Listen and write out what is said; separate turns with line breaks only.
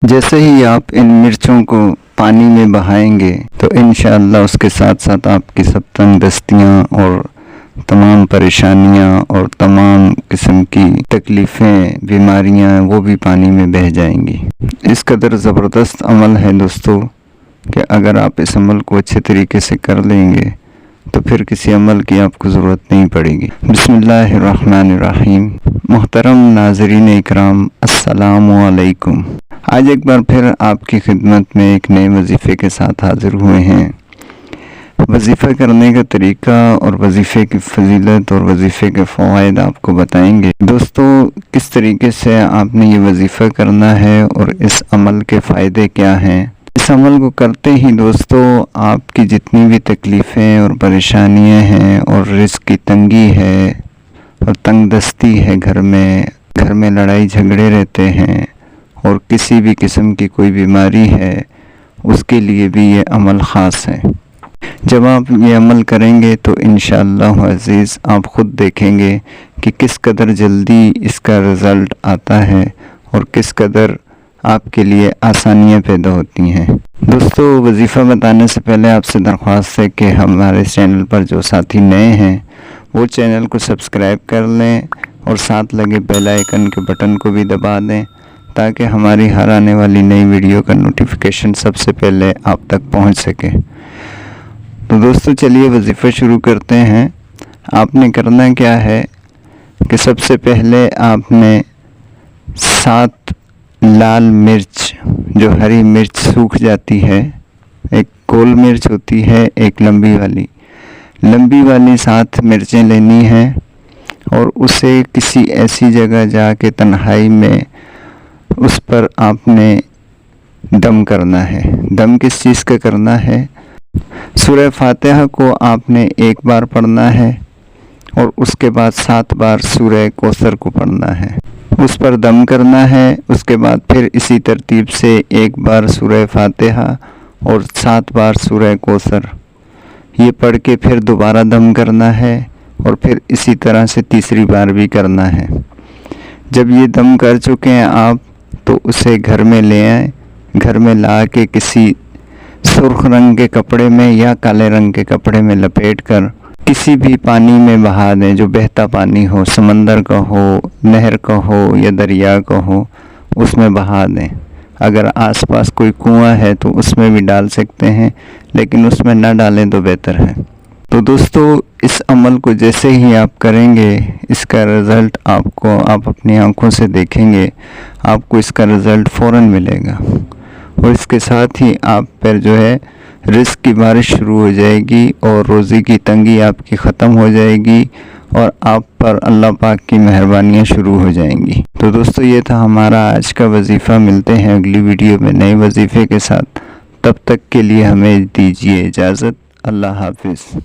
جیسے ہی آپ ان مرچوں کو پانی میں بہائیں گے تو انشاءاللہ اس کے ساتھ ساتھ آپ کی سب تنگ دستیاں اور تمام پریشانیاں اور تمام قسم کی تکلیفیں، بیماریاں وہ بھی پانی میں بہہ جائیں گی۔ اس قدر زبردست عمل ہے دوستو کہ اگر آپ اس عمل کو اچھے طریقے سے کر لیں گے تو پھر کسی عمل کی آپ کو ضرورت نہیں پڑے گی۔ بسم اللہ الرحمن الرحیم۔ محترم ناظرین اکرام، السلام علیکم۔ آج ایک بار پھر آپ کی خدمت میں ایک نئے وظیفے کے ساتھ حاضر ہوئے ہیں۔ وظیفہ کرنے کا طریقہ اور وظیفے کی فضیلت اور وظیفے کے فوائد آپ کو بتائیں گے۔ دوستو، کس طریقے سے آپ نے یہ وظیفہ کرنا ہے اور اس عمل کے فائدے کیا ہیں۔ اس عمل کو کرتے ہی دوستو آپ کی جتنی بھی تکلیفیں اور پریشانیاں ہیں اور رزق کی تنگی ہے اور تنگ دستی ہے، گھر میں لڑائی جھگڑے رہتے ہیں اور کسی بھی قسم کی کوئی بیماری ہے، اس کے لیے بھی یہ عمل خاص ہے۔ جب آپ یہ عمل کریں گے تو انشاءاللہ عزیز آپ خود دیکھیں گے کہ کس قدر جلدی اس کا رزلٹ آتا ہے اور کس قدر آپ کے لیے آسانیاں پیدا ہوتی ہیں۔ دوستو، وظیفہ بتانے سے پہلے آپ سے درخواست ہے کہ ہمارے چینل پر جو ساتھی نئے ہیں وہ چینل کو سبسکرائب کر لیں اور ساتھ لگے بیل آئیکن کے بٹن کو بھی دبا دیں تاکہ ہماری ہر آنے والی نئی ویڈیو کا نوٹیفیکیشن سب سے پہلے آپ تک پہنچ سکے۔ تو دوستو چلیے وظیفہ شروع کرتے ہیں۔ آپ نے کرنا کیا ہے کہ سب سے پہلے آپ نے 7 لال مرچ، جو ہری مرچ سوکھ جاتی ہے، ایک گول مرچ ہوتی ہے، ایک لمبی والی 7 مرچیں لینی ہیں اور اسے کسی ایسی جگہ جا کے تنہائی میں اس پر آپ نے دم کرنا ہے۔ دم کس چیز کا کرنا ہے؟ سورہ فاتحہ کو آپ نے 1 بار پڑھنا ہے اور اس کے بعد 7 بار سورہ کوثر کو پڑھنا ہے، اس پر دم کرنا ہے۔ اس کے بعد پھر اسی ترتیب سے 1 بار سورہ فاتحہ اور 7 بار سورہ کوثر، یہ پڑھ کے پھر دوبارہ دم کرنا ہے اور پھر اسی طرح سے تیسری بار بھی کرنا ہے۔ جب یہ دم کر چکے ہیں آپ تو اسے گھر میں لے آئیں، گھر میں لا کے کسی سرخ رنگ کے کپڑے میں یا کالے رنگ کے کپڑے میں لپیٹ کر کسی بھی پانی میں بہا دیں، جو بہتا پانی ہو، سمندر کا ہو، نہر کا ہو یا دریا کا ہو، اس میں بہا دیں۔ اگر آس پاس کوئی کنواں ہے تو اس میں بھی ڈال سکتے ہیں، لیکن اس میں نہ ڈالیں تو بہتر ہے۔ تو دوستو اس عمل کو جیسے ہی آپ کریں گے اس کا رزلٹ آپ اپنی آنکھوں سے دیکھیں گے، آپ کو اس کا رزلٹ فوراً ملے گا اور اس کے ساتھ ہی آپ پر جو ہے رزق کی بارش شروع ہو جائے گی اور روزی کی تنگی آپ کی ختم ہو جائے گی اور آپ پر اللہ پاک کی مہربانیاں شروع ہو جائیں گی۔ تو دوستو یہ تھا ہمارا آج کا وظیفہ۔ ملتے ہیں اگلی ویڈیو میں نئے وظیفے کے ساتھ، تب تک کے لیے ہمیں دیجیے اجازت۔ اللہ حافظ۔